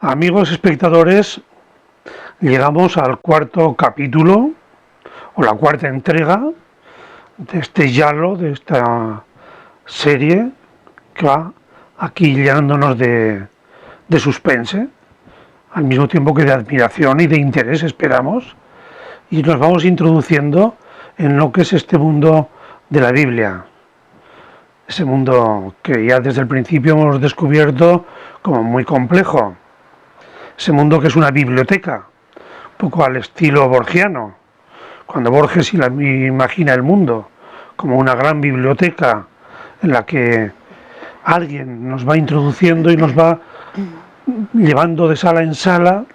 Amigos espectadores, llegamos al cuarto capítulo o la cuarta entrega de este giallo, de esta serie que va aquí llenándonos de suspense, al mismo tiempo que de admiración y de interés, esperamos, y nos vamos introduciendo en lo que es este mundo de la Biblia, ese mundo que ya desde el principio hemos descubierto como muy complejo, ese mundo que es una biblioteca, un poco al estilo borgiano, cuando Borges imagina el mundo como una gran biblioteca en la que alguien nos va introduciendo y nos va llevando de sala en sala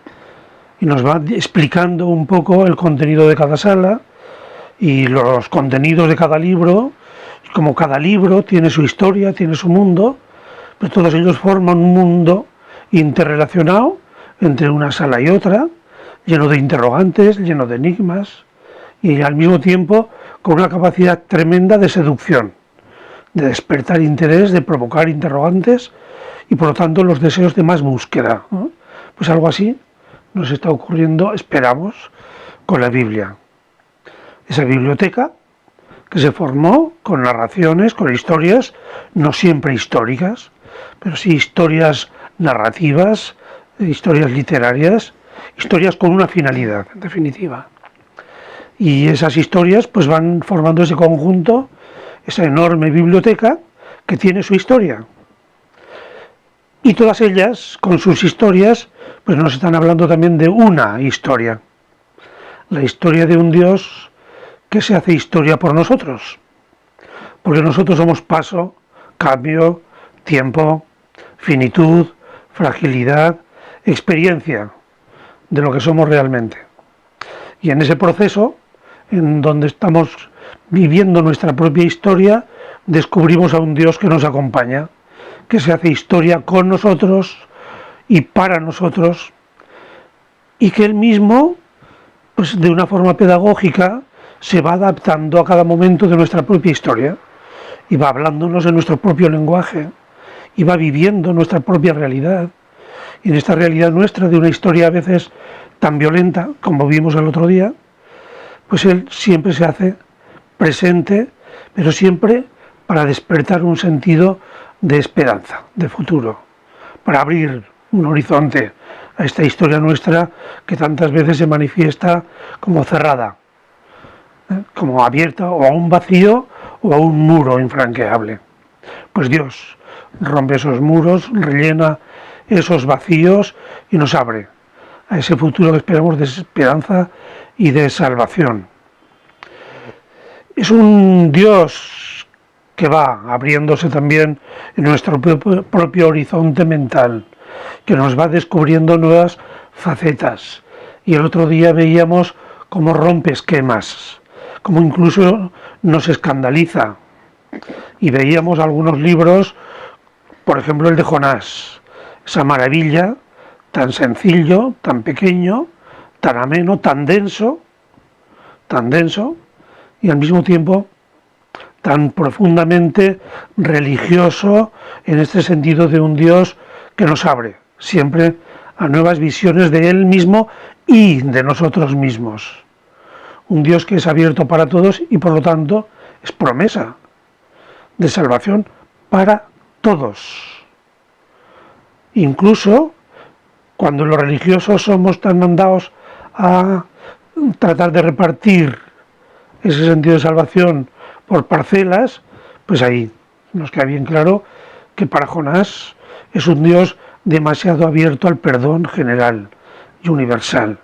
y nos va explicando un poco el contenido de cada sala y los contenidos de cada libro. Como cada libro tiene su historia, tiene su mundo, pues todos ellos forman un mundo interrelacionado entre una sala y otra, lleno de interrogantes, lleno de enigmas y al mismo tiempo con una capacidad tremenda de seducción, de despertar interés, de provocar interrogantes y por lo tanto los deseos de más búsqueda, ¿no? Pues algo así nos está ocurriendo, esperamos, con la Biblia. Esa biblioteca que se formó con narraciones, con historias, no siempre históricas, pero sí historias narrativas, historias literarias, historias con una finalidad, en definitiva. Y esas historias pues van formando ese conjunto, esa enorme biblioteca que tiene su historia. Y todas ellas, con sus historias, pues nos están hablando también de una historia. La historia de un Dios que se hace historia por nosotros. Porque nosotros somos paso, cambio, tiempo, finitud, fragilidad, experiencia de lo que somos realmente. Y en ese proceso, en donde estamos viviendo nuestra propia historia, descubrimos a un Dios que nos acompaña, que se hace historia con nosotros y para nosotros, y que Él mismo, pues de una forma pedagógica, se va adaptando a cada momento de nuestra propia historia, y va hablándonos en nuestro propio lenguaje, y va viviendo nuestra propia realidad. Y en esta realidad nuestra, de una historia a veces tan violenta como vimos el otro día, pues Él siempre se hace presente, pero siempre para despertar un sentido de esperanza, de futuro, para abrir un horizonte a esta historia nuestra que tantas veces se manifiesta como cerrada, como abierta o a un vacío o a un muro infranqueable. Pues Dios rompe esos muros, rellena esos vacíos y nos abre a ese futuro que esperamos de esperanza y de salvación. Es un Dios que va abriéndose también en nuestro propio horizonte mental, que nos va descubriendo nuevas facetas. Y el otro día veíamos cómo rompe esquemas, cómo incluso nos escandaliza. Y veíamos algunos libros, por ejemplo el de Jonás, esa maravilla, tan sencillo, tan pequeño, tan ameno, tan denso, y al mismo tiempo tan profundamente religioso en este sentido de un Dios que nos abre siempre a nuevas visiones de Él mismo y de nosotros mismos. Un Dios que es abierto para todos y por lo tanto es promesa de salvación para todos. Incluso cuando los religiosos somos tan mandados a tratar de repartir ese sentido de salvación por parcelas, pues ahí nos queda bien claro que para Jonás es un Dios demasiado abierto al perdón general y universal,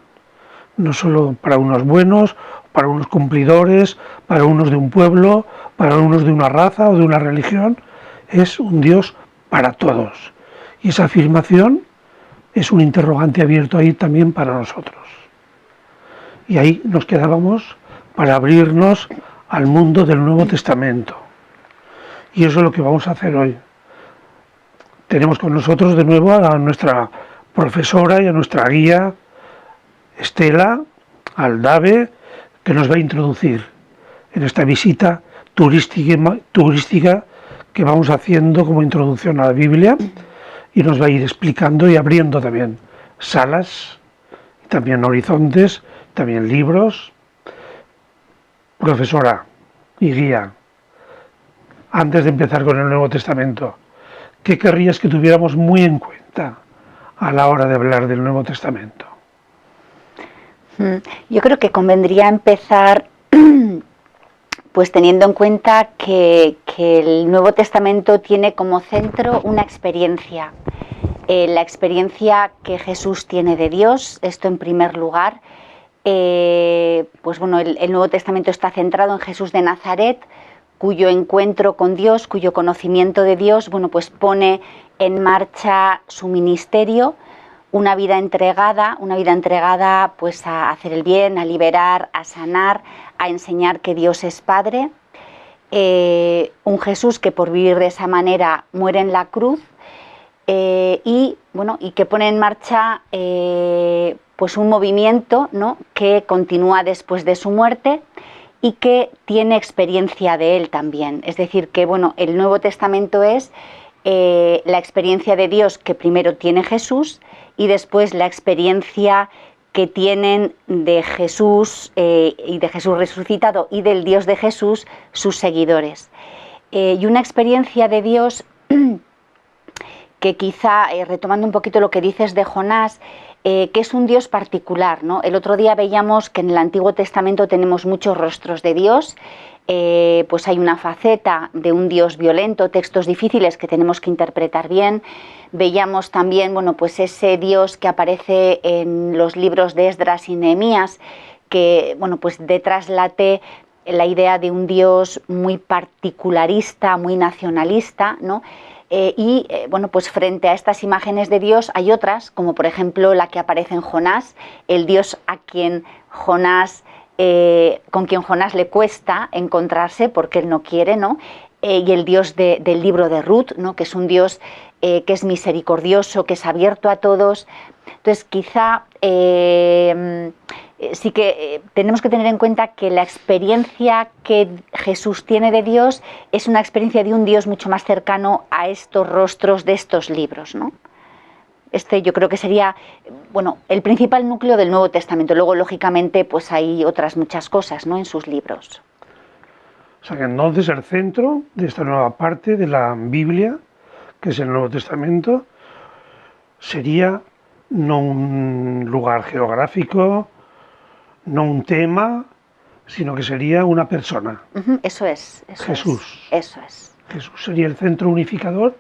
no solo para unos buenos, para unos cumplidores, para unos de un pueblo, para unos de una raza o de una religión, es un Dios para todos. Y esa afirmación es un interrogante abierto ahí también para nosotros. Y ahí nos quedábamos para abrirnos al mundo del Nuevo Testamento. Y eso es lo que vamos a hacer hoy. Tenemos con nosotros de nuevo a nuestra profesora y a nuestra guía, Estela Aldave, que nos va a introducir en esta visita turística que vamos haciendo como introducción a la Biblia y nos va a ir explicando y abriendo también salas, también horizontes, también libros. Profesora y guía, antes de empezar con el Nuevo Testamento, ¿qué querrías que tuviéramos muy en cuenta a la hora de hablar del Nuevo Testamento? Yo creo que convendría empezar pues teniendo en cuenta que el Nuevo Testamento tiene como centro una experiencia, la experiencia que Jesús tiene de Dios, esto en primer lugar. Pues bueno, el Nuevo Testamento está centrado en Jesús de Nazaret, cuyo encuentro con Dios, cuyo conocimiento de Dios, bueno, pues pone en marcha su ministerio, una vida entregada pues a hacer el bien, a liberar, a sanar, a enseñar que Dios es Padre. Un Jesús que por vivir de esa manera muere en la cruz y que pone en marcha pues un movimiento, ¿no?, que continúa después de su muerte y que tiene experiencia de él también. Es decir, que bueno, el Nuevo Testamento es la experiencia de Dios que primero tiene Jesús y después la experiencia que tienen de Jesús y de Jesús resucitado y del Dios de Jesús sus seguidores. Y una experiencia de Dios que quizá, retomando un poquito lo que dices de Jonás, que es un Dios particular, ¿no? El otro día veíamos que en el Antiguo Testamento tenemos muchos rostros de Dios, pues hay una faceta de un Dios violento, textos difíciles que tenemos que interpretar bien. Veíamos también, bueno, pues ese Dios que aparece en los libros de Esdras y Nehemías, que, bueno, pues detrás late la idea de un Dios muy particularista, muy nacionalista, ¿no? Bueno, pues frente a estas imágenes de Dios hay otras, como por ejemplo la que aparece en Jonás, el Dios a quien Jonás, con quien Jonás le cuesta encontrarse porque él no quiere, ¿no? Y el Dios del libro de Ruth, ¿no?, que es un Dios que es misericordioso, que es abierto a todos. Entonces quizá sí que tenemos que tener en cuenta que la experiencia que Jesús tiene de Dios es una experiencia de un Dios mucho más cercano a estos rostros de estos libros, ¿no? Este yo creo que sería, bueno, el principal núcleo del Nuevo Testamento. Luego, lógicamente, pues hay otras muchas cosas, ¿no?, en sus libros. O sea que entonces el centro de esta nueva parte de la Biblia, que es el Nuevo Testamento, sería no un lugar geográfico, no un tema, sino que sería una persona. Eso es. Jesús. Eso es. Jesús sería el centro unificador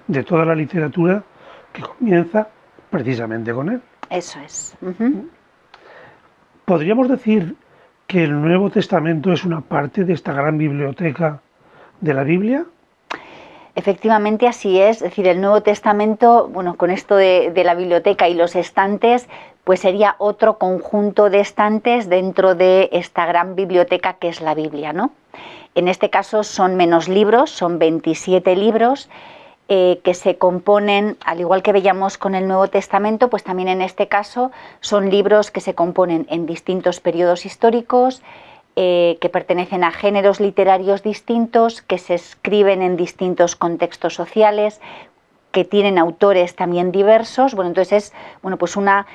de toda la literatura que comienza precisamente con él. Eso es. ¿Podríamos decir que el Nuevo Testamento es una parte de esta gran biblioteca de la Biblia? Efectivamente así es decir, el Nuevo Testamento, bueno, con esto de la biblioteca y los estantes, pues sería otro conjunto de estantes dentro de esta gran biblioteca que es la Biblia, ¿no? En este caso son menos libros, son 27 libros que se componen, al igual que veíamos con el Nuevo Testamento, pues también en este caso son libros que se componen en distintos periodos históricos, que pertenecen a géneros literarios distintos, que se escriben en distintos contextos sociales, que tienen autores también diversos. Bueno, entonces es, bueno, pues una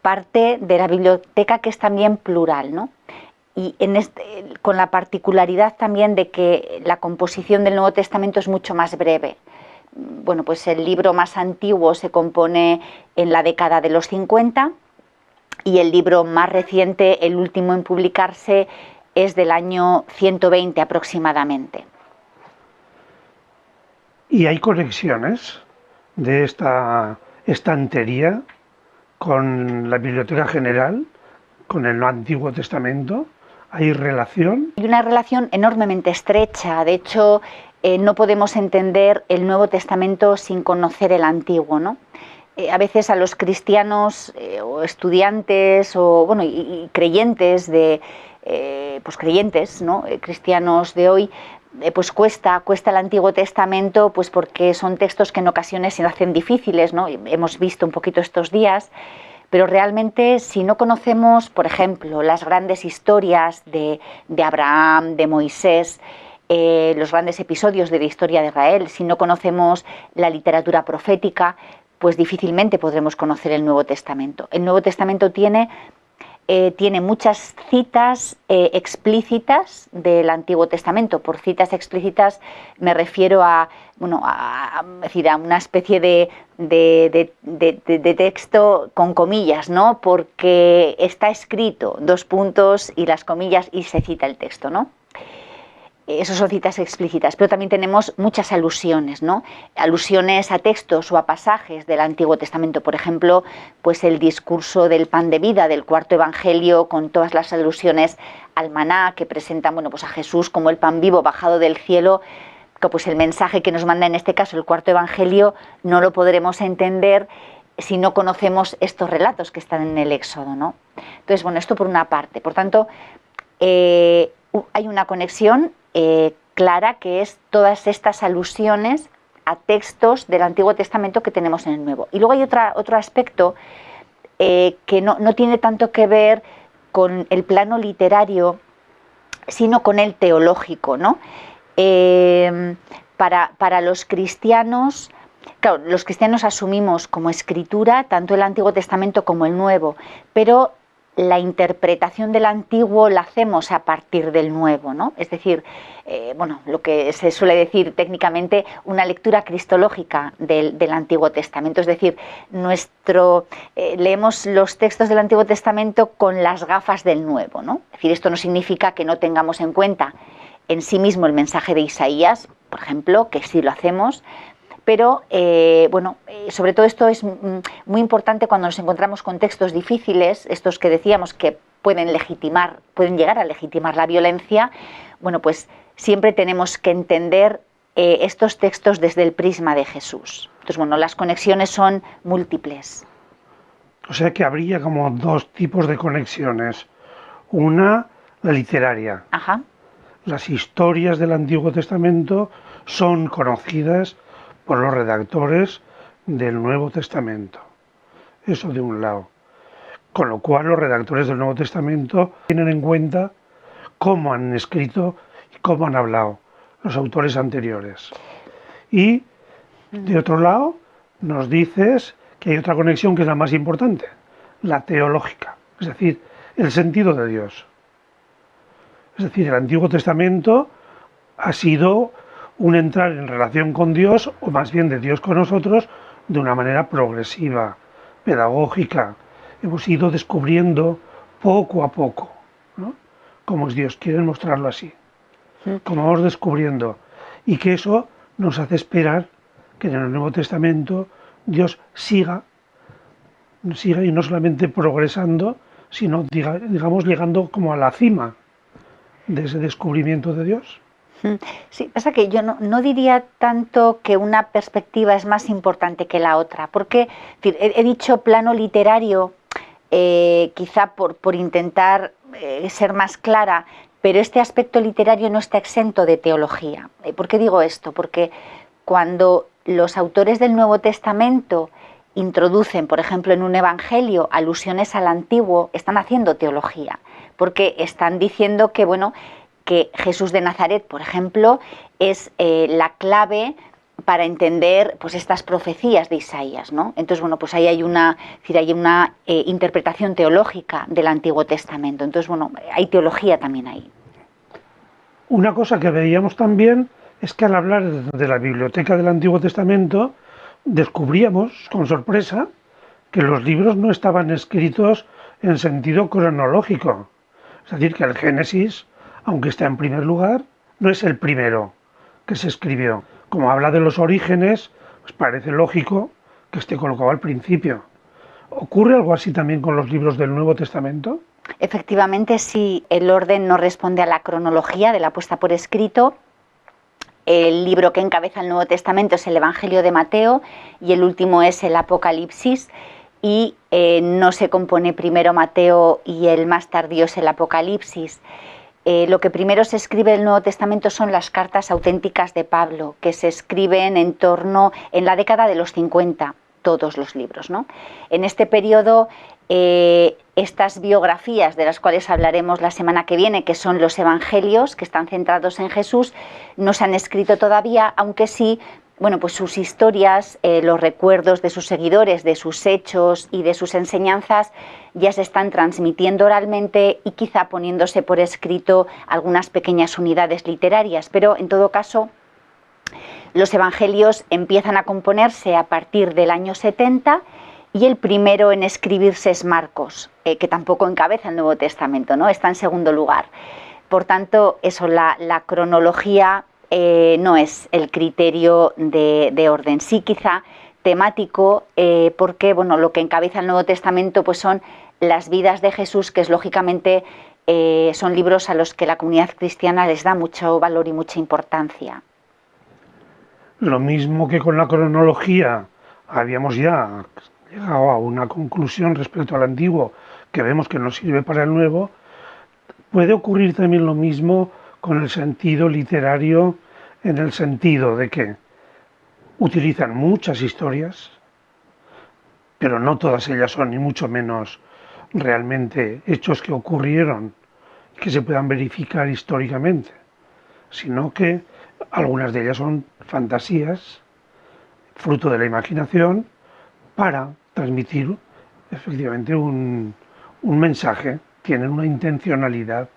parte de la biblioteca que es también plural, ¿no? Y con la particularidad también de que la composición del Nuevo Testamento es mucho más breve. Bueno, pues el libro más antiguo se compone en la década de los 50 y el libro más reciente, el último en publicarse, es del año 120 aproximadamente. ¿Y hay conexiones de esta estantería con la Biblioteca General, con el Antiguo Testamento? ¿Hay relación? Hay una relación enormemente estrecha. De hecho, no podemos entender el Nuevo Testamento sin conocer el Antiguo, ¿no? A veces a los cristianos o estudiantes o bueno y creyentes pues creyentes, ¿no?, cristianos de hoy, pues cuesta el Antiguo Testamento, pues porque son textos que en ocasiones se hacen difíciles, ¿no? Hemos visto un poquito estos días, pero realmente si no conocemos, por ejemplo, las grandes historias de Abraham, de Moisés, los grandes episodios de la historia de Israel, si no conocemos la literatura profética, pues difícilmente podremos conocer el Nuevo Testamento. El Nuevo Testamento tiene muchas citas explícitas del Antiguo Testamento. Por citas explícitas me refiero a una especie de texto con comillas, ¿no? Porque está escrito, dos puntos y las comillas, y se cita el texto, ¿no? Esas son citas explícitas, pero también tenemos muchas alusiones, ¿no? Alusiones a textos o a pasajes del Antiguo Testamento. Por ejemplo, pues el discurso del pan de vida del cuarto Evangelio, con todas las alusiones al maná que presentan, pues a Jesús como el pan vivo bajado del cielo. Que pues el mensaje que nos manda en este caso el cuarto Evangelio no lo podremos entender si no conocemos estos relatos que están en el Éxodo, ¿no? Entonces, esto por una parte. Por tanto, hay una conexión clara, que es todas estas alusiones a textos del Antiguo Testamento que tenemos en el Nuevo. Y luego hay otro aspecto que no tiene tanto que ver con el plano literario, sino con el teológico, ¿no? Para los cristianos, claro, los cristianos asumimos como escritura tanto el Antiguo Testamento como el Nuevo, pero la interpretación del Antiguo la hacemos a partir del Nuevo, ¿no? Es decir, lo que se suele decir técnicamente, una lectura cristológica del Antiguo Testamento. Es decir, leemos los textos del Antiguo Testamento con las gafas del Nuevo, ¿no? Es decir, esto no significa que no tengamos en cuenta en sí mismo el mensaje de Isaías, por ejemplo, que sí lo hacemos, pero sobre todo esto es muy importante cuando nos encontramos con textos difíciles, estos que decíamos que pueden llegar a legitimar la violencia. Pues siempre tenemos que entender estos textos desde el prisma de Jesús. Entonces, las conexiones son múltiples. O sea que habría como dos tipos de conexiones. Una, la literaria. Ajá. Las historias del Antiguo Testamento son conocidas por los redactores del Nuevo Testamento. Eso de un lado. Con lo cual los redactores del Nuevo Testamento tienen en cuenta cómo han escrito y cómo han hablado los autores anteriores. Y, de otro lado, nos dices que hay otra conexión que es la más importante, la teológica, es decir, el sentido de Dios. Es decir, el Antiguo Testamento ha sido un entrar en relación con Dios, o más bien de Dios con nosotros, de una manera progresiva, pedagógica. Hemos ido descubriendo poco a poco, ¿no?, cómo es Dios. Quieren mostrarlo así, como vamos descubriendo, y que eso nos hace esperar que en el Nuevo Testamento Dios siga y no solamente progresando, sino digamos llegando como a la cima de ese descubrimiento de Dios. Sí, pasa que yo no diría tanto que una perspectiva es más importante que la otra, porque he dicho plano literario, quizá por intentar ser más clara, pero este aspecto literario no está exento de teología. ¿Por qué digo esto? Porque cuando los autores del Nuevo Testamento introducen, por ejemplo, en un evangelio alusiones al Antiguo, están haciendo teología, porque están diciendo que que Jesús de Nazaret, por ejemplo, es la clave para entender estas profecías de Isaías, ¿no? Entonces, ahí hay una interpretación teológica del Antiguo Testamento. Entonces, hay teología también ahí. Una cosa que veíamos también es que al hablar de la biblioteca del Antiguo Testamento, descubríamos con sorpresa que los libros no estaban escritos en sentido cronológico. Es decir, que el Génesis, aunque está en primer lugar, no es el primero que se escribió. Como habla de los orígenes, pues parece lógico que esté colocado al principio. ¿Ocurre algo así también con los libros del Nuevo Testamento? Efectivamente, sí, el orden no responde a la cronología de la puesta por escrito. El libro que encabeza el Nuevo Testamento es el Evangelio de Mateo y el último es el Apocalipsis, y no se compone primero Mateo y el más tardío es el Apocalipsis. Lo que primero se escribe en el Nuevo Testamento son las cartas auténticas de Pablo, que se escriben en la década de los 50, todos los libros, ¿no? En este periodo, estas biografías de las cuales hablaremos la semana que viene, que son los evangelios, que están centrados en Jesús, no se han escrito todavía, aunque sí bueno, pues sus historias, los recuerdos de sus seguidores, de sus hechos y de sus enseñanzas ya se están transmitiendo oralmente y quizá poniéndose por escrito algunas pequeñas unidades literarias, pero en todo caso los evangelios empiezan a componerse a partir del año 70 y el primero en escribirse es Marcos, que tampoco encabeza el Nuevo Testamento, ¿no? Está en segundo lugar. Por tanto, eso, la cronología no es el criterio de orden. Sí, quizá temático, porque bueno, lo que encabeza el Nuevo Testamento pues son las vidas de Jesús, que es lógicamente son libros a los que la comunidad cristiana les da mucho valor y mucha importancia. Lo mismo que con la cronología habíamos ya llegado a una conclusión respecto al antiguo que vemos que nos sirve para el nuevo, puede ocurrir también lo mismo con el sentido literario, en el sentido de que utilizan muchas historias, pero no todas ellas son ni mucho menos realmente hechos que ocurrieron, que se puedan verificar históricamente, sino que algunas de ellas son fantasías, fruto de la imaginación, para transmitir efectivamente un mensaje, tienen una intencionalidad.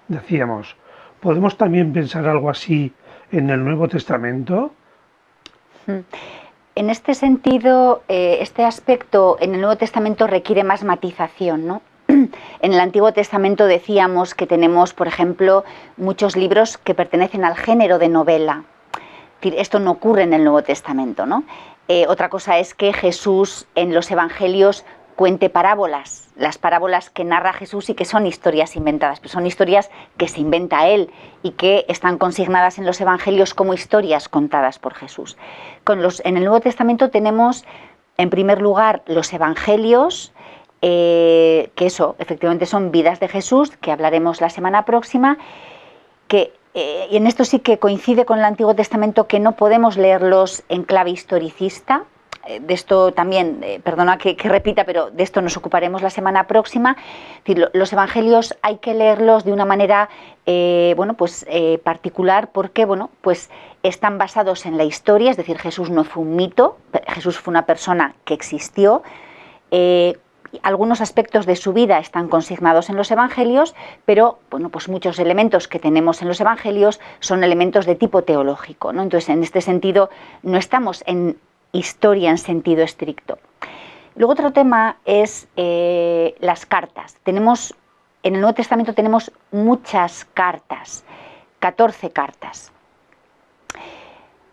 Decíamos, ¿podemos también pensar algo así en el Nuevo Testamento? En este sentido, este aspecto en el Nuevo Testamento requiere más matización, ¿no? En el Antiguo Testamento decíamos que tenemos, por ejemplo, muchos libros que pertenecen al género de novela. Esto no ocurre en el Nuevo Testamento, ¿no? Otra cosa es que Jesús en los Evangelios cuente parábolas, las parábolas que narra Jesús y que son historias inventadas, pero son historias que se inventa él y que están consignadas en los Evangelios como historias contadas por Jesús. En el Nuevo Testamento tenemos, en primer lugar, los Evangelios, que eso, efectivamente son vidas de Jesús, que hablaremos la semana próxima, y en esto sí que coincide con el Antiguo Testamento, que no podemos leerlos en clave historicista. De esto también, perdona que repita, pero de esto nos ocuparemos la semana próxima. Es decir, los evangelios hay que leerlos de una manera particular, porque pues están basados en la historia, es decir, Jesús no fue un mito, Jesús fue una persona que existió. Algunos aspectos de su vida están consignados en los evangelios, pero pues muchos elementos que tenemos en los evangelios son elementos de tipo teológico, ¿no? Entonces, en este sentido, no estamos en historia en sentido estricto. Luego otro tema es las cartas. En el Nuevo Testamento tenemos muchas cartas, 14 cartas.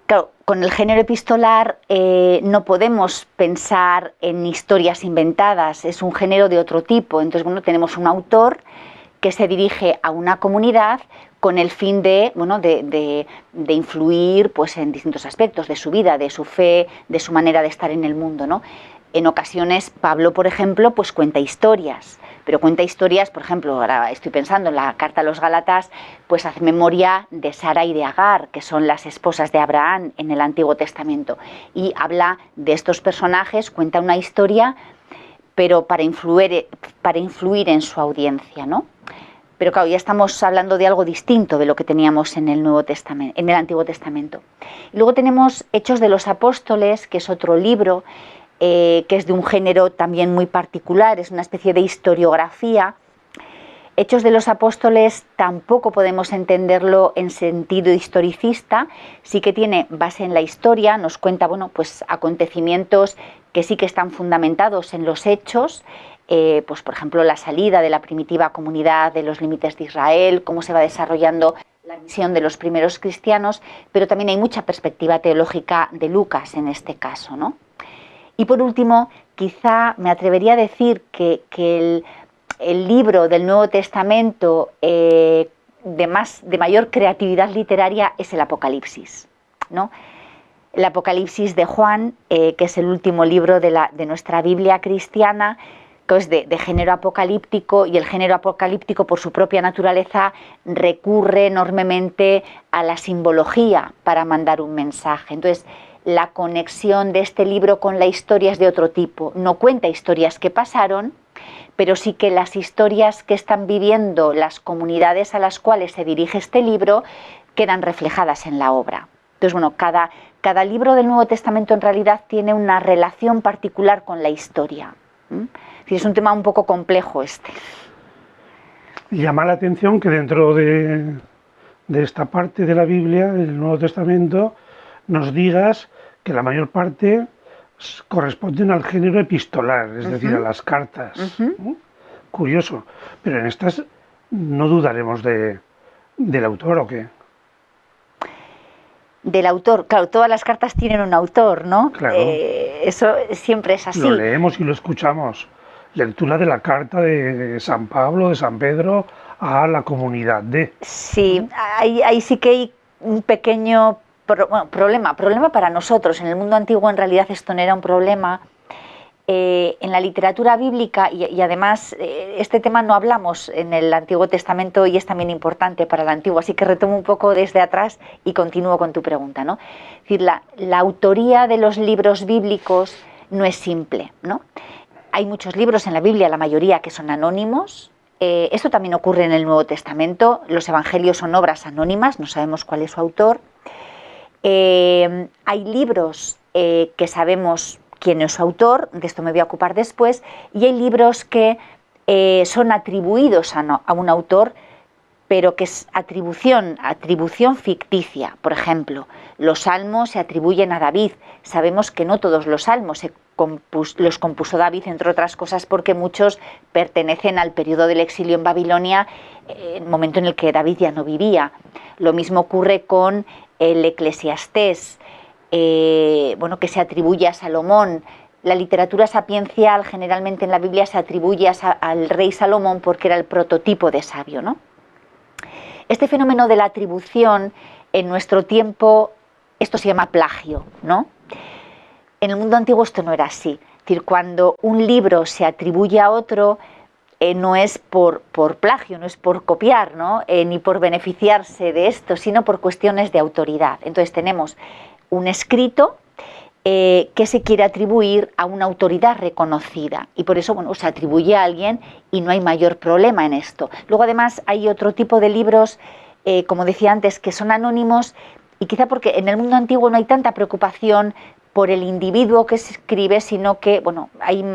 Claro, con el género epistolar no podemos pensar en historias inventadas, es un género de otro tipo. Entonces, tenemos un autor que se dirige a una comunidad con el fin de influir pues, en distintos aspectos de su vida, de su fe, de su manera de estar en el mundo, ¿no? En ocasiones, Pablo, por ejemplo, pues cuenta historias, pero cuenta historias, por ejemplo, ahora estoy pensando en la carta a los Gálatas, pues hace memoria de Sara y de Agar, que son las esposas de Abraham en el Antiguo Testamento, y habla de estos personajes, cuenta una historia, pero para influir en su audiencia, ¿no? Pero claro, ya estamos hablando de algo distinto de lo que teníamos en el Antiguo Testamento. Y luego tenemos Hechos de los Apóstoles, que es otro libro, que es de un género también muy particular, es una especie de historiografía. Hechos de los Apóstoles tampoco podemos entenderlo en sentido historicista, sí que tiene base en la historia, nos cuenta pues acontecimientos que sí que están fundamentados en los hechos, pues por ejemplo la salida de la primitiva comunidad de los límites de Israel, cómo se va desarrollando la misión de los primeros cristianos, pero también hay mucha perspectiva teológica de Lucas en este caso, ¿no? Y por último, quizá me atrevería a decir que el libro del Nuevo Testamento de mayor creatividad literaria es el Apocalipsis, ¿no? El Apocalipsis de Juan, que es el último libro de nuestra Biblia cristiana, que es de género apocalíptico, y el género apocalíptico por su propia naturaleza recurre enormemente a la simbología para mandar un mensaje. Entonces, la conexión de este libro con la historia es de otro tipo. No cuenta historias que pasaron, pero sí que las historias que están viviendo las comunidades a las cuales se dirige este libro quedan reflejadas en la obra. Entonces, cada libro del Nuevo Testamento en realidad tiene una relación particular con la historia. Es un tema un poco complejo este. Llama la atención que dentro de esta parte de la Biblia, del Nuevo Testamento, nos digas que la mayor parte corresponden al género epistolar, es decir, a las cartas. Curioso, pero en estas no dudaremos del autor, ¿o qué? Del autor, claro, todas las cartas tienen un autor, ¿no? Claro. Eso siempre es así. Lo leemos y lo escuchamos. Lectura de la carta de San Pablo, de San Pedro, a la comunidad de... Sí, ahí sí que hay un pequeño problema para nosotros. En el mundo antiguo en realidad esto no era un problema. En la literatura bíblica, y además este tema no hablamos en el Antiguo Testamento y es también importante para el Antiguo, así que retomo un poco desde atrás y continúo con tu pregunta, ¿no? Es decir, la autoría de los libros bíblicos no es simple, ¿no? Hay muchos libros en la Biblia, la mayoría que son anónimos. Esto también ocurre en el Nuevo Testamento. Los evangelios son obras anónimas, no sabemos cuál es su autor. Hay libros que sabemos quién es su autor, de esto me voy a ocupar después, y hay libros que son atribuidos a un autor, pero que es atribución ficticia. Por ejemplo, los salmos se atribuyen a David. Sabemos que no todos los salmos los compuso David, entre otras cosas porque muchos pertenecen al periodo del exilio en Babilonia, el momento en el que David ya no vivía. Lo mismo ocurre con el Eclesiastés, que se atribuye a Salomón. La literatura sapiencial generalmente en la Biblia se atribuye al rey Salomón porque era el prototipo de sabio, ¿no? Este fenómeno de la atribución en nuestro tiempo, esto se llama plagio, ¿no? En el mundo antiguo esto no era así. Es decir, cuando un libro se atribuye a otro, no es por plagio, no es por copiar, ¿no? Ni por beneficiarse de esto, sino por cuestiones de autoridad. Entonces tenemos un escrito que se quiere atribuir a una autoridad reconocida y por eso se atribuye a alguien y no hay mayor problema en esto. Luego además hay otro tipo de libros, como decía antes, que son anónimos y quizá porque en el mundo antiguo no hay tanta preocupación por el individuo que se escribe, sino que hay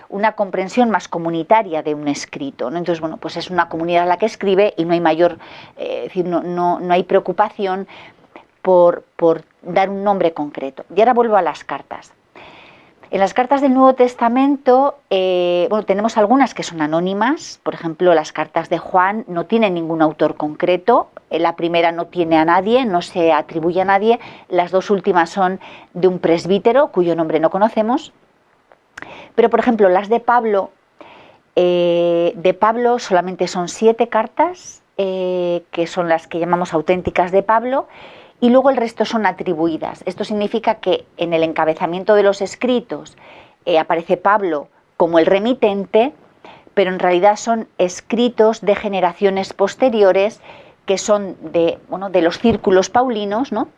una comprensión más comunitaria de un escrito, ¿no? Entonces, pues es una comunidad la que escribe y no hay mayor, no hay preocupación por dar un nombre concreto. Y ahora vuelvo a las cartas. En las cartas del Nuevo Testamento, tenemos algunas que son anónimas. Por ejemplo, las cartas de Juan no tienen ningún autor concreto. La primera no tiene a nadie, no se atribuye a nadie. Las dos últimas son de un presbítero, cuyo nombre no conocemos. Pero, por ejemplo, las de Pablo solamente son 7 cartas, que son las que llamamos auténticas de Pablo, y luego el resto son atribuidas. Esto significa que en el encabezamiento de los escritos aparece Pablo como el remitente, pero en realidad son escritos de generaciones posteriores que son de los círculos paulinos, ¿no?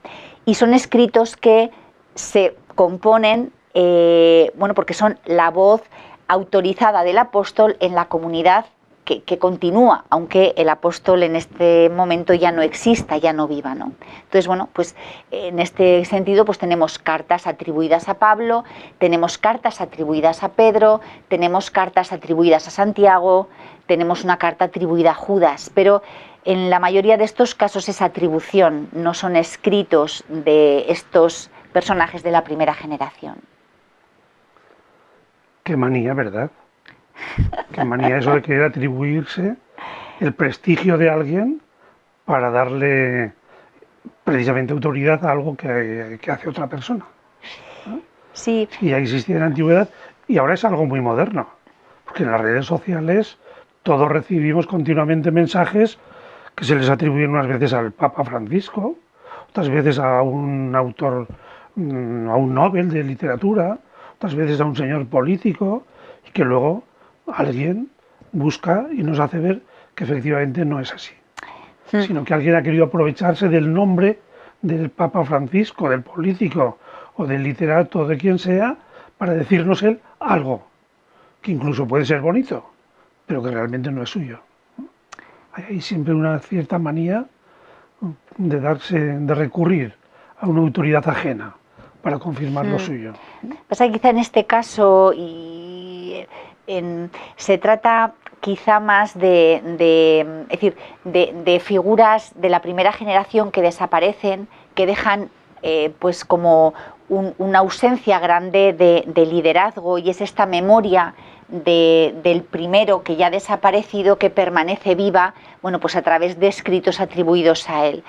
Y son escritos que se componen, porque son la voz autorizada del apóstol en la comunidad que continúa, aunque el apóstol en este momento ya no exista, ya no viva, ¿no? Entonces, pues en este sentido pues tenemos cartas atribuidas a Pablo, tenemos cartas atribuidas a Pedro, tenemos cartas atribuidas a Santiago, tenemos una carta atribuida a Judas, pero en la mayoría de estos casos es atribución, no son escritos de estos personajes de la primera generación. Qué manía, ¿verdad? Qué manía eso de querer atribuirse el prestigio de alguien para darle precisamente autoridad a algo que hace otra persona, ¿no? Sí. Y ya existía en la antigüedad y ahora es algo muy moderno, porque en las redes sociales todos recibimos continuamente mensajes que se les atribuyen unas veces al Papa Francisco, otras veces a un autor, a un Nobel de literatura, otras veces a un señor político, y que luego alguien busca y nos hace ver que efectivamente no es así, sino que alguien ha querido aprovecharse del nombre del Papa Francisco, del político o del literato, de quien sea, para decirnos él algo que incluso puede ser bonito, pero que realmente no es suyo. Hay siempre una cierta manía de recurrir a una autoridad ajena para confirmar lo suyo. Pasa que quizá en este caso se trata quizá más es decir, de figuras de la primera generación que desaparecen, que dejan pues como una ausencia grande de liderazgo, y es esta memoria del primero que ya ha desaparecido, que permanece viva, bueno, pues a través de escritos atribuidos a él.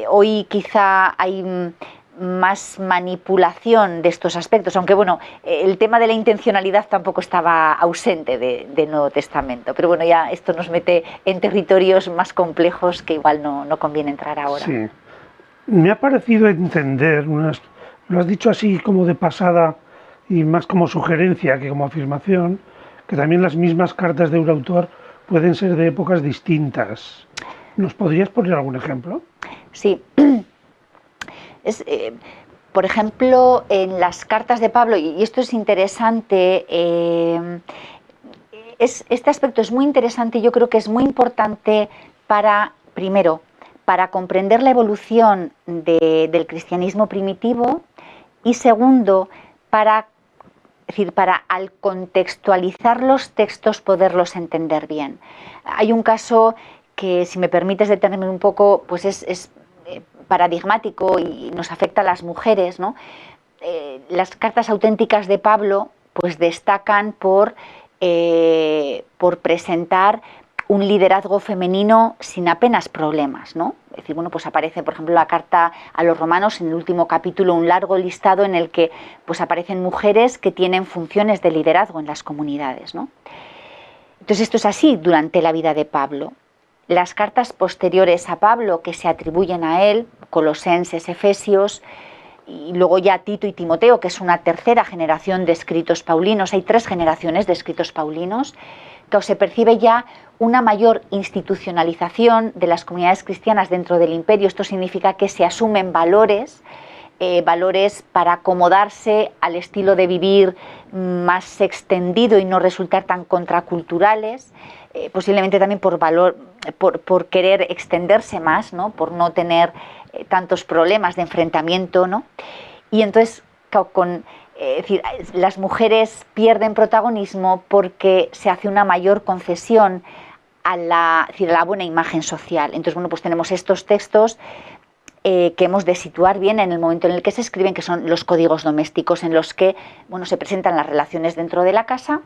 Hoy quizá hay más manipulación de estos aspectos, aunque bueno, el tema de la intencionalidad tampoco estaba ausente del Nuevo Testamento, pero bueno, ya esto nos mete en territorios más complejos que igual no conviene entrar ahora. Sí, me ha parecido entender, lo has dicho así como de pasada y más como sugerencia que como afirmación, que también las mismas cartas de un autor pueden ser de épocas distintas. ¿Nos podrías poner algún ejemplo? Sí. Por ejemplo, en las cartas de Pablo, y esto es interesante, este aspecto es muy interesante y yo creo que es muy importante primero, para comprender la evolución del cristianismo primitivo, y segundo, para al contextualizar los textos poderlos entender bien. Hay un caso que, si me permites detenerme un poco, pues es paradigmático y nos afecta a las mujeres, ¿no? Las cartas auténticas de Pablo pues destacan por presentar un liderazgo femenino sin apenas problemas, ¿no? Es decir, bueno, pues aparece, por ejemplo, la carta a los romanos, en el último capítulo, un largo listado en el que pues aparecen mujeres que tienen funciones de liderazgo en las comunidades, ¿no? Entonces esto es así durante la vida de Pablo. Las cartas posteriores a Pablo, que se atribuyen a él, Colosenses, Efesios, y luego ya Tito y Timoteo, que es una tercera generación de escritos paulinos, hay 3 generaciones de escritos paulinos, que se percibe ya una mayor institucionalización de las comunidades cristianas dentro del imperio. Esto significa que se asumen valores para acomodarse al estilo de vivir más extendido y no resultar tan contraculturales, posiblemente también por querer extenderse más, ¿no? Por no tener tantos problemas de enfrentamiento, ¿no? Y entonces las mujeres pierden protagonismo porque se hace una mayor concesión a la buena imagen social. Entonces, bueno, pues tenemos estos textos que hemos de situar bien en el momento en el que se escriben, que son los códigos domésticos, en los que, bueno, se presentan las relaciones dentro de la casa,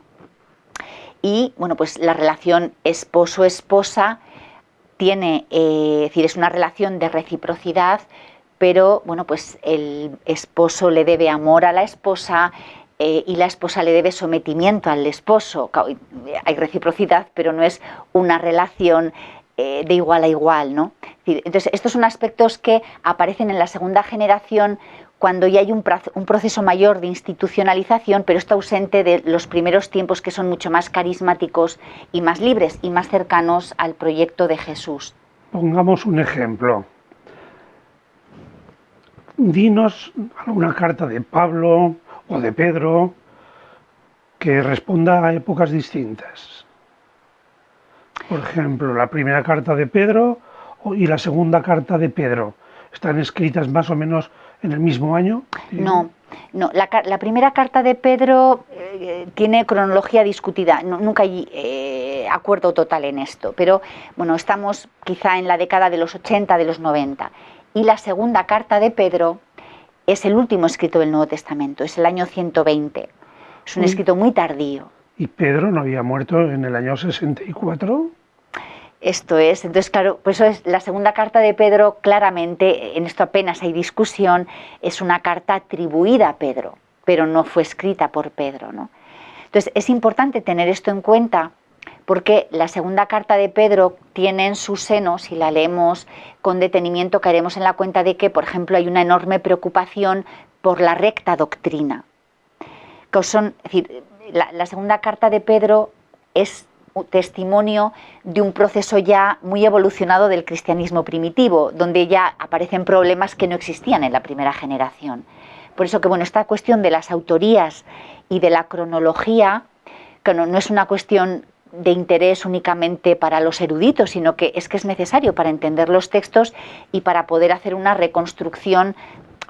y bueno, pues la relación esposo-esposa es una relación de reciprocidad, pero bueno, pues el esposo le debe amor a la esposa, y la esposa le debe sometimiento al esposo. Hay reciprocidad, pero no es una relación de igual a igual, ¿no? Entonces, estos son aspectos que aparecen en la segunda generación, cuando ya hay un proceso mayor de institucionalización, pero está ausente de los primeros tiempos, que son mucho más carismáticos y más libres y más cercanos al proyecto de Jesús. Pongamos un ejemplo. Dinos alguna carta de Pablo o de Pedro que responda a épocas distintas. Por ejemplo, la primera carta de Pedro y la segunda carta de Pedro, ¿están escritas más o menos en el mismo año? No. La primera carta de Pedro tiene cronología discutida, nunca hay acuerdo total en esto, pero bueno, estamos quizá en la década de los 80, de los 90. Y la segunda carta de Pedro es el último escrito del Nuevo Testamento, es el año 120. Es un escrito muy tardío. ¿Y Pedro no había muerto en el año 64? Esto es, entonces claro, por eso es la segunda carta de Pedro, claramente, en esto apenas hay discusión, es una carta atribuida a Pedro, pero no fue escrita por Pedro, ¿no? Entonces es importante tener esto en cuenta, porque la segunda carta de Pedro tiene en su seno, si la leemos con detenimiento, caeremos en la cuenta de que, por ejemplo, hay una enorme preocupación por la recta doctrina. Es decir, la segunda carta de Pedro es un testimonio de un proceso ya muy evolucionado del cristianismo primitivo, donde ya aparecen problemas que no existían en la primera generación. Por eso que, bueno, esta cuestión de las autorías y de la cronología, que no es una cuestión de interés únicamente para los eruditos, sino que es necesario para entender los textos y para poder hacer una reconstrucción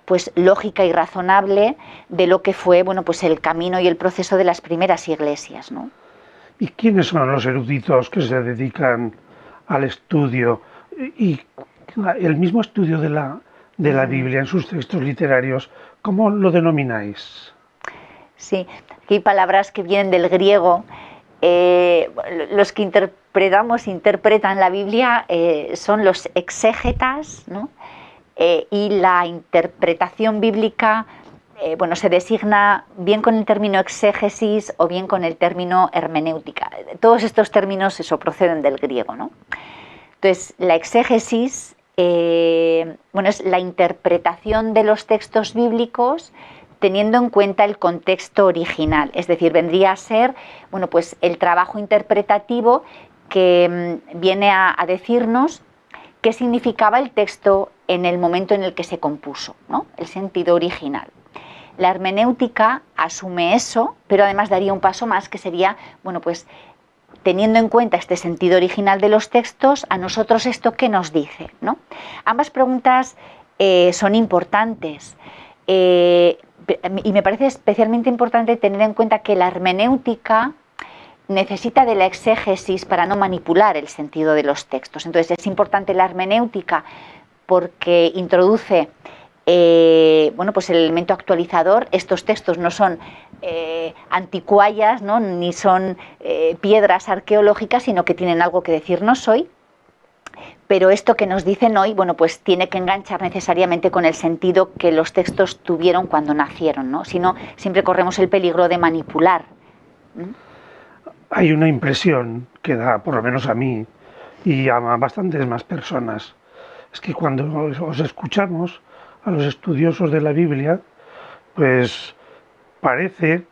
pues lógica y razonable de lo que fue, bueno, pues el camino y el proceso de las primeras iglesias, ¿no? ¿Y quiénes son los eruditos que se dedican al estudio y el mismo estudio de la Biblia en sus textos literarios? ¿Cómo lo denomináis? Sí, aquí hay palabras que vienen del griego. Los que interpretan la Biblia son los exégetas, ¿no? Y la interpretación bíblica, bueno, se designa bien con el término exégesis o bien con el término hermenéutica. Todos estos términos proceden del griego, ¿no? Entonces, la exégesis, bueno, es la interpretación de los textos bíblicos teniendo en cuenta el contexto original, es decir, vendría a ser, bueno, pues el trabajo interpretativo que viene a decirnos qué significaba el texto en el momento en el que se compuso, ¿no? El sentido original. La hermenéutica asume eso, pero además daría un paso más, que sería, bueno, pues teniendo en cuenta este sentido original de los textos, a nosotros esto qué nos dice, ¿no? Ambas preguntas son importantes y me parece especialmente importante tener en cuenta que la hermenéutica necesita de la exégesis para no manipular el sentido de los textos. Entonces es importante la hermenéutica porque introduce bueno, pues el elemento actualizador. Estos textos no son anticuallas, ¿no? Ni son piedras arqueológicas, sino que tienen algo que decirnos hoy. Pero esto que nos dicen hoy, bueno, pues tiene que enganchar necesariamente con el sentido que los textos tuvieron cuando nacieron, ¿no? Si no, siempre corremos el peligro de manipular. Hay una impresión que da, por lo menos a mí y a bastantes más personas, es que cuando os escuchamos a los estudiosos de la Biblia, pues parece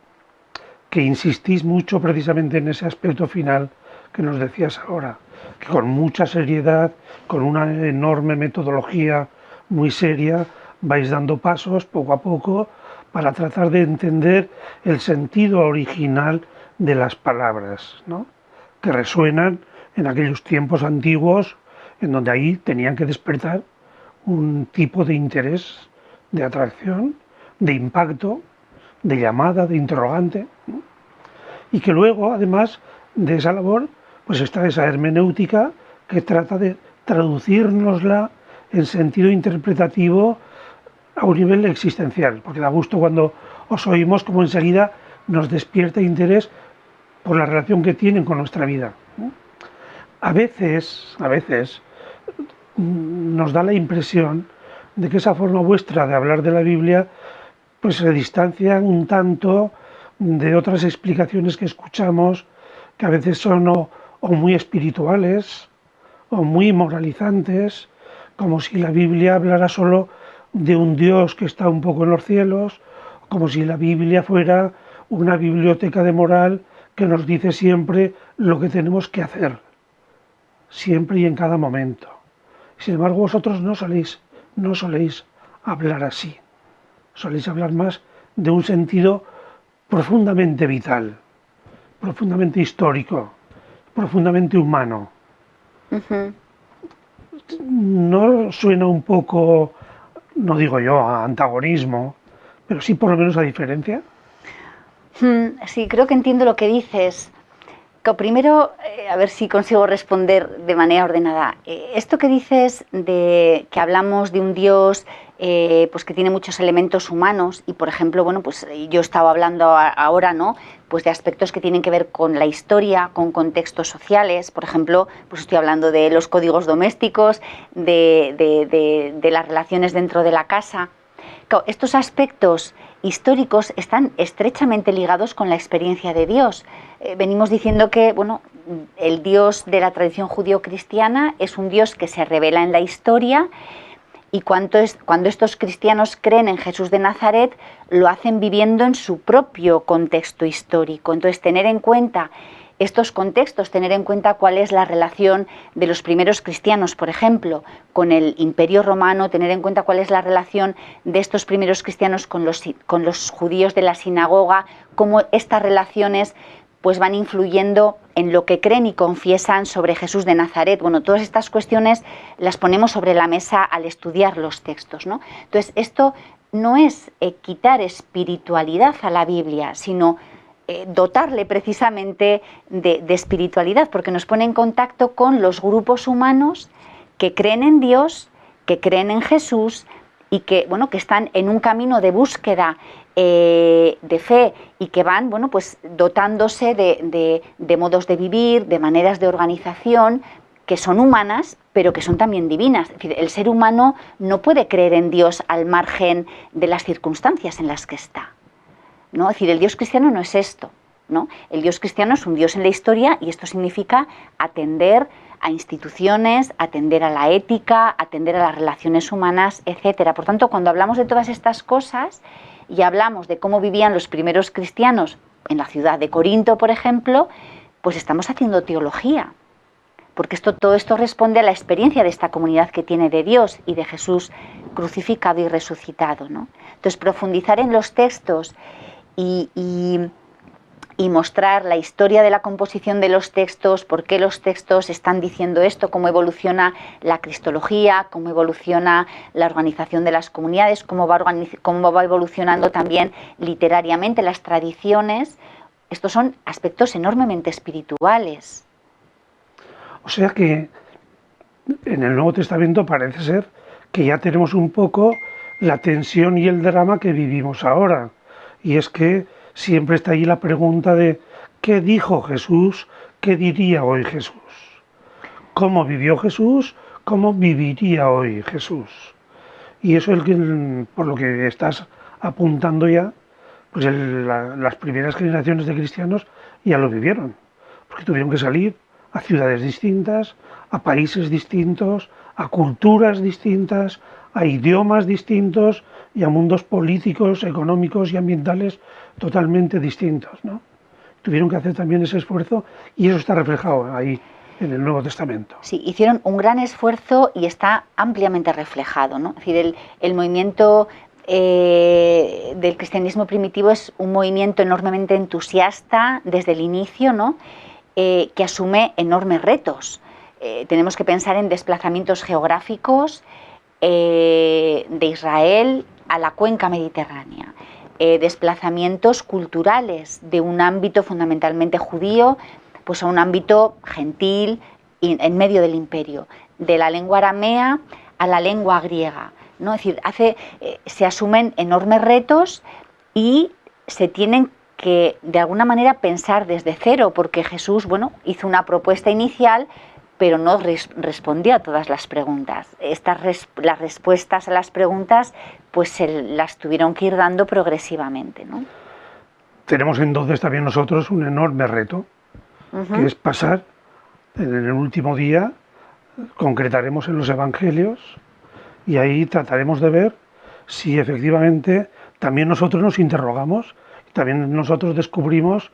que insistís mucho precisamente en ese aspecto final que nos decías ahora, que con mucha seriedad, con una enorme metodología muy seria, vais dando pasos poco a poco para tratar de entender el sentido original de las palabras, ¿no? Que resuenan en aquellos tiempos antiguos en donde ahí tenían que despertar un tipo de interés, de atracción, de impacto, de llamada, de interrogante, ¿no? Y que luego, además de esa labor, pues está esa hermenéutica que trata de traducírnosla en sentido interpretativo a un nivel existencial, porque da gusto cuando os oímos como enseguida nos despierta interés por la relación que tienen con nuestra vida, ¿no? A veces nos da la impresión de que esa forma vuestra de hablar de la Biblia pues se distancia un tanto de otras explicaciones que escuchamos, que a veces son o muy espirituales o muy moralizantes, como si la Biblia hablara solo de un Dios que está un poco en los cielos, como si la Biblia fuera una biblioteca de moral que nos dice siempre lo que tenemos que hacer, siempre y en cada momento. Sin embargo, vosotros no soléis hablar así, soléis hablar más de un sentido profundamente vital, profundamente histórico, profundamente humano. ¿No suena un poco, no digo yo, a antagonismo, pero sí por lo menos a diferencia? Sí, creo que entiendo lo que dices. Primero, a ver si consigo responder de manera ordenada. Esto que dices de que hablamos de un Dios pues que tiene muchos elementos humanos y, por ejemplo, bueno, pues yo estaba hablando ahora, ¿no? Pues de aspectos que tienen que ver con la historia, con contextos sociales. Por ejemplo, pues estoy hablando de los códigos domésticos, de las relaciones dentro de la casa. Estos aspectos históricos están estrechamente ligados con la experiencia de Dios. Venimos diciendo que, bueno, el Dios de la tradición judío-cristiana es un Dios que se revela en la historia y cuando estos cristianos creen en Jesús de Nazaret, lo hacen viviendo en su propio contexto histórico. Entonces, tener en cuenta estos contextos, tener en cuenta cuál es la relación de los primeros cristianos, por ejemplo, con el Imperio Romano, tener en cuenta cuál es la relación de estos primeros cristianos con los judíos de la sinagoga, cómo estas relaciones pues van influyendo en lo que creen y confiesan sobre Jesús de Nazaret. Bueno, todas estas cuestiones las ponemos sobre la mesa al estudiar los textos, ¿no? Entonces, esto no es quitar espiritualidad a la Biblia, sino dotarle precisamente de espiritualidad, porque nos pone en contacto con los grupos humanos que creen en Dios, que creen en Jesús y que, bueno, que están en un camino de búsqueda de fe y que van, bueno, pues dotándose de modos de vivir, de maneras de organización que son humanas, pero que son también divinas. Es decir, el ser humano no puede creer en Dios al margen de las circunstancias en las que está, ¿no? Es decir, el Dios cristiano no es esto, ¿no? El Dios cristiano es un Dios en la historia y esto significa atender a instituciones, atender a la ética, atender a las relaciones humanas, etcétera. Por tanto, cuando hablamos de todas estas cosas y hablamos de cómo vivían los primeros cristianos en la ciudad de Corinto, por ejemplo, pues estamos haciendo teología, porque todo esto responde a la experiencia de esta comunidad que tiene de Dios y de Jesús crucificado y resucitado, ¿no? Entonces, profundizar en los textos y mostrar la historia de la composición de los textos, por qué los textos están diciendo esto, cómo evoluciona la cristología, cómo evoluciona la organización de las comunidades, cómo va evolucionando también literariamente las tradiciones. Estos son aspectos enormemente espirituales. O sea que en el Nuevo Testamento parece ser que ya tenemos un poco la tensión y el drama que vivimos ahora. Y es que siempre está ahí la pregunta de ¿qué dijo Jesús? ¿Qué diría hoy Jesús? ¿Cómo vivió Jesús? ¿Cómo viviría hoy Jesús? Y eso es por lo que estás apuntando ya, pues las primeras generaciones de cristianos ya lo vivieron, porque tuvieron que salir a ciudades distintas, a países distintos, a culturas distintas, a idiomas distintos y a mundos políticos, económicos y ambientales totalmente distintos, ¿no? Tuvieron que hacer también ese esfuerzo y eso está reflejado ahí en el Nuevo Testamento. Sí, hicieron un gran esfuerzo y está ampliamente reflejado, ¿no? Es decir, el movimiento del cristianismo primitivo es un movimiento enormemente entusiasta desde el inicio, ¿no? Que asume enormes retos. Tenemos que pensar en desplazamientos geográficos de Israel a la cuenca mediterránea, desplazamientos culturales de un ámbito fundamentalmente judío pues a un ámbito gentil en medio del imperio, de la lengua aramea a la lengua griega, ¿no? Es decir, se asumen enormes retos y se tienen que de alguna manera pensar desde cero, porque Jesús, bueno, hizo una propuesta inicial, pero no respondió a todas las preguntas. Las respuestas a las preguntas, pues se las tuvieron que ir dando progresivamente, ¿no? Tenemos entonces también nosotros un enorme reto, que es pasar, en el último día, concretaremos en los evangelios, y ahí trataremos de ver si efectivamente también nosotros nos interrogamos, también nosotros descubrimos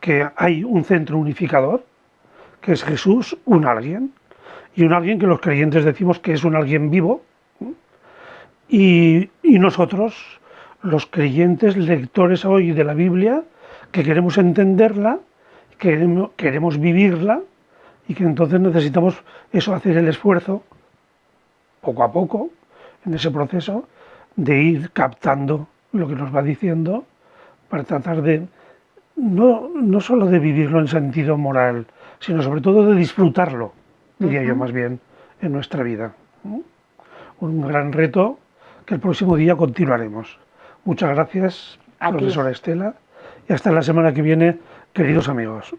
que hay un centro unificador, que es Jesús, un alguien, y un alguien que los creyentes decimos que es un alguien vivo, y nosotros, los creyentes lectores hoy de la Biblia, que queremos entenderla, queremos vivirla, y que entonces necesitamos eso, hacer el esfuerzo, poco a poco, en ese proceso, de ir captando lo que nos va diciendo, para tratar de, no solo de vivirlo en sentido moral, sino sobre todo de disfrutarlo, diría yo más bien, en nuestra vida. Un gran reto que el próximo día continuaremos. Muchas gracias, profesora Estela, y hasta la semana que viene, queridos amigos.